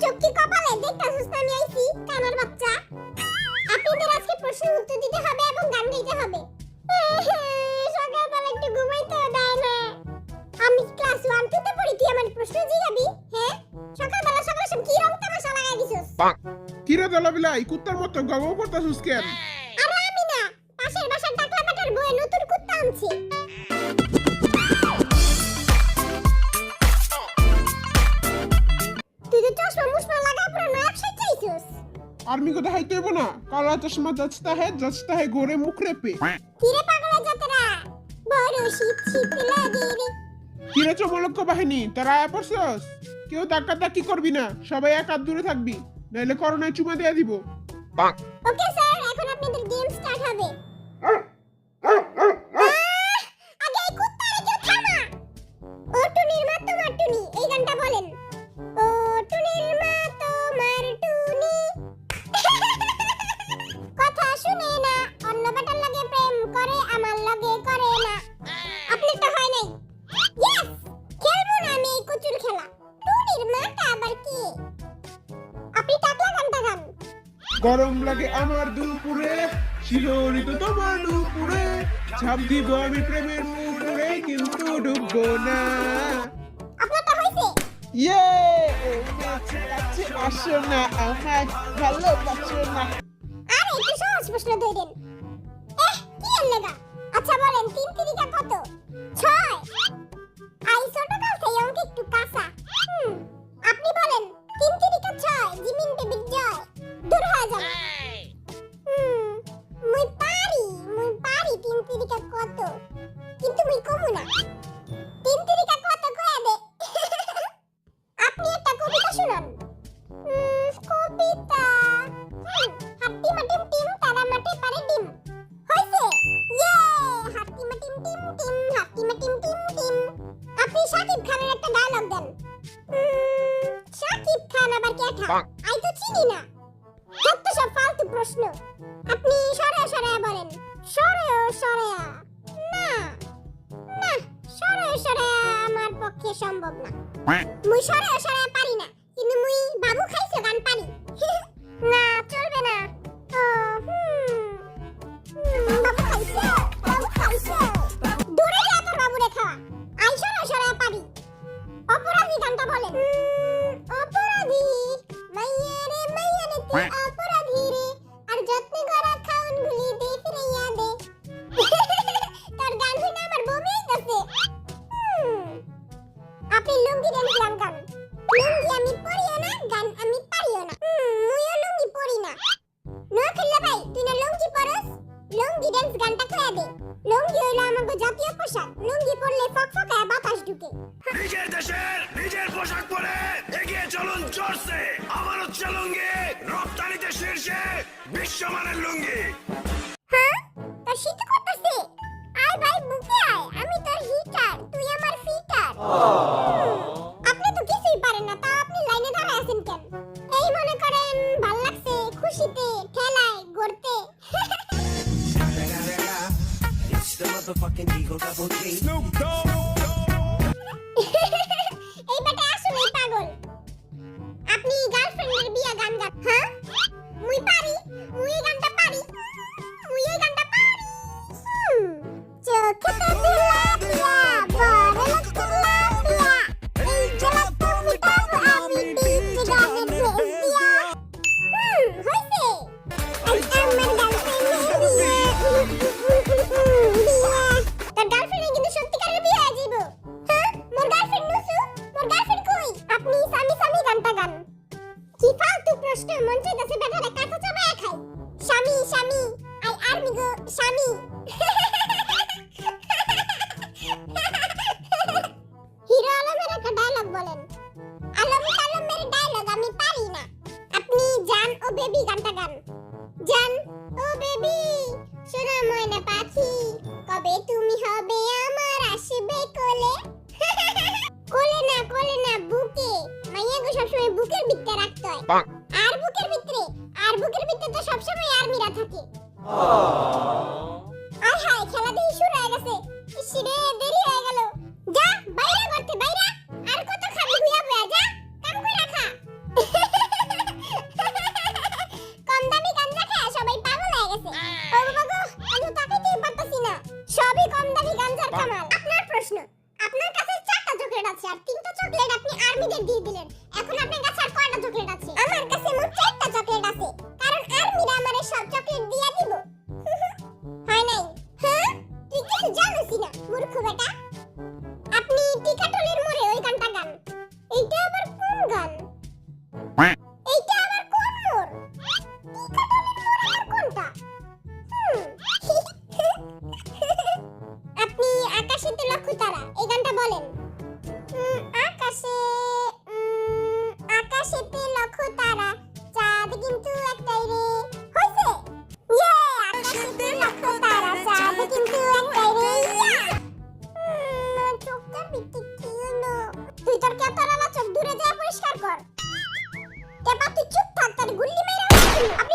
চোখ কি কপালে দেখতাছিস না আমি আইছি কানার বাচ্চা। আপনাদের আজকে প্রশ্নের উত্তর দিতে হবে এবং গান গাইতে হবে। সকালবেলা একটু ঘুমাইতে দেয় না। আমি ক্লাস 1 2 তে পড়ি, তুই আমার প্রশ্ন জিগাবি? হ্যাঁ, সকালবেলা সকালে সব কি রং তামাশা লাগাই দিছস? কিরে দলাবিলা এই কুত্তার মতো গাও করতাছিস কেন? আরে আমি না, পাশের বাসার টাকলা বেটার বয়ে নতুন কুত্তা আনছি। তুই তো চশমা মুশমা লাগা পুরো নায়ক সাজাইছস। आर्मी को देखाइते हो ना, काला चश्मा जचता है गोरे मुखरे पे। কিরে পাগলা যাতরা, বড় শীত শীত লাগে রে। কিরে চমলক বাহিনী, তারা আয়া পড়ছস? কেউ ধাক্কা ধাক্কি করবি না, সবাই এক হাত দূরে থাকবি, নাইলে করোনায় চুমা দেয়া দিব। ওকে স্যার, এখন আপনাদের গেম স্টার্ট হবে। আগে এই কুত্তারে কেউ থামা। ও টুনির মা তোমার টুনি, এই গানটা বলেন। ও টুনির মা তোমার টুনি, কথা শুনে না, অন্য বেটার লাগে প্রেম করে, আমার লাগে করে না। আপনারটা হয় নাই। ইয়েস, খেলবো না আমি এই কুচুর খেলা। টুনির মাটা আবার কি? আপনি টাকলা গানটা গান। গরম লাগে আমার দুপুরে, শিহরিত তোমার দুপুরে, ঝাঁপ দিব আমি প্রেমের পুকুরে, কিন্তু ডুববো না। আপনারটা হইছে? ইয়ে, কাছে কাছে আসো না, আমায় ভালোবাসো না। আরে একটু সহজ প্রশ্ন ধরেন। কি এর লেগা? আচ্ছা বলেন, 3 তিরিকা কত? 6। আই ছোটকাল থেকে অঙ্ক একটু কাঁচা। আপনি বলেন 3 তিরিকা 6, জিমিন বেবির জয়। দূর হয়ে যান। মুই পারি 3 তিরিকা কত, কিন্তু মুই কমু না। 3 তিরিকা কত কয়া দে। আপনি একটা কবিতা শুনান। কবিতা হাতি মাটিম টিম তারা মাটি পারে ডিম। হইছে? ইয়ে, হাতি মাটিম টিম টিম, হাতি মাটিম টিম টিম। আপনি শাকিব খানের একটা ডায়লগ দেন। শাকিব খান আবার কেঠা? আই তো চিনি না। যত সব ফালতু প্রশ্ন। আপনি সরেয়া সরেয়া বলেন। সরেয়া সরেয়া না না, সরেয়া সরেয়া আমার পক্ষে সম্ভব না। মুই সরেয়া সরেয়া পারি না, কিন্তু মুই বাবু খাইছো গান পারি। না চলবে না। বাবু খাইছো, বাবু খাইছো। দূরে যা তোর বাবুরে খাওয়া। আই সরেয়া সরেয়া পারি। অপরাধী গানটা বলেন। অপরাধী মাইয়ারে মাইয়ারে তুই অপরাধী রে, আর যত্ন করা খাউন গুলি দে ফিরাইয়া দে। তোর গান শুনে আমার বমি হইতাছে। আপনি লুঙ্গি ডান্স গান গান। লুঙ্গি আমি পরিও না, গান আমি পারিও না। মুইও লুঙ্গি পরি না। নোয়াখালী ভাই, তুই না লুঙ্গি পরস? লুঙ্গি ডান্স গানটা কয়া দে। লুঙ্গি হইলো আমাগো জাতীয় পোশাক। লুঙ্গি পরলে ফকফকায় বাতাস ঢুকে। নিজের দেশের নিজের পোশাক পরে এগিয়ে চলুন জোরসে। আমার হচ্ছে লুঙ্গি, রপ্তানিতে শীর্ষে, বিশ্বমানের লুঙ্গি। হ্যাঁ, তোর শীত করতেছে? আয় ভাই বুকে আয়, আমি তোর হিটার, তুই আমার ফিটার। আপনি তো কিছুই পারেন না, তা আপনি লাইনে দাঁড়ায় আছেন কেন? এই মনে করেন ভাল লাগছে খুশিতে ঠেলায় গড়তে। এই বেটা আসলেই পাগল। আপনি গার্লফ্রেন্ডের বিয়া গান গান। হ্যাঁ, মুই পারি, মুই এই গানটা পারি, মুই এই গানটা পারি। চোখেতে দিলা বড় লক্ষ্য লাভিয়া, এই জলা তুমি পাবো আমি ডিজে গানের ভেস দিয়া। হইছে? আই আমার গার্লফ্রেন্ডের বিয়া। তোর গার্লফ্রেন্ডের কিন্তু সত্যিকারের বিয়া হয়ে যাইব। হ্যাঁ, মোর গার্লফ্রেন্ড নুসু, মোর গার্লফ্রেন্ড কই? আপনি সামি সামি গানটা গান। কি ফালতু প্রশ্ন, মন চাইতাছে বেটারে কাঁথা চাবায়া খাই। স্বামী স্বামী আই আর্মি গো স্বামী। হিরো আলমের একটা ডায়লগ বলেন। আলম কালমের ডায়লগ আমি পারি না। আপনি জান ও বেবি গানটা গান। জান ও বেবি, সোনা ময়না পাখি, কবে তুমি হবে আমার, আসবে কোলে। কোলে না বুকে। মাইয়া গো সবসময় বুকের ভিতরে রাখতে হয়। আর বুকের ভিতরে তো সবসময় আর্মিরা থাকে। আয় হায়, খেলা দেখি শুরু হয়ে গেছে। ইসরে দেরি হয়ে গেল। যা বাইরে করতে বাইরে, আর কত খাবি হুইয়া বয়া, যা কাম করে রাখা। চকলেট আপনি আর্মিদের দিয়ে দিলেন। এখন আপনার কাছে আর কয়টা চকলেট আছে? আমার কাছে মোট 4টা চকলেট আছে, কারণ আর্মিরা আমারে সব চকলেট দিয়ে দিব। হয় নাই? হ্যাঁ, তুই কিছু জানিস না মূর্খ বেটা। আপনি টিকাটলের মোড়ে ওই গানটা গান। এইটা আবার কোন গান? এইটা আবার কোন মোড়? টিকাটলের মোড় আবার কোনটা? আপনি আকাশেতে লক্ষ্য তারা এই গানটা বলেন। আকাশেতে লক্ষ্য তারা, চাঁদ কিন্তু একটাই রে। হইছে? ইয়ে, আকাশেতে লক্ষ্য তারা, চাঁদ কিন্তু একটাই রে। চোখটা বিটি কি হলো? তুই তোর কেতরালা চোখ দূরে যা পরিষ্কার কর। টেপা তুই চুপ থাক, তোর গুল্লি মেরে আপনি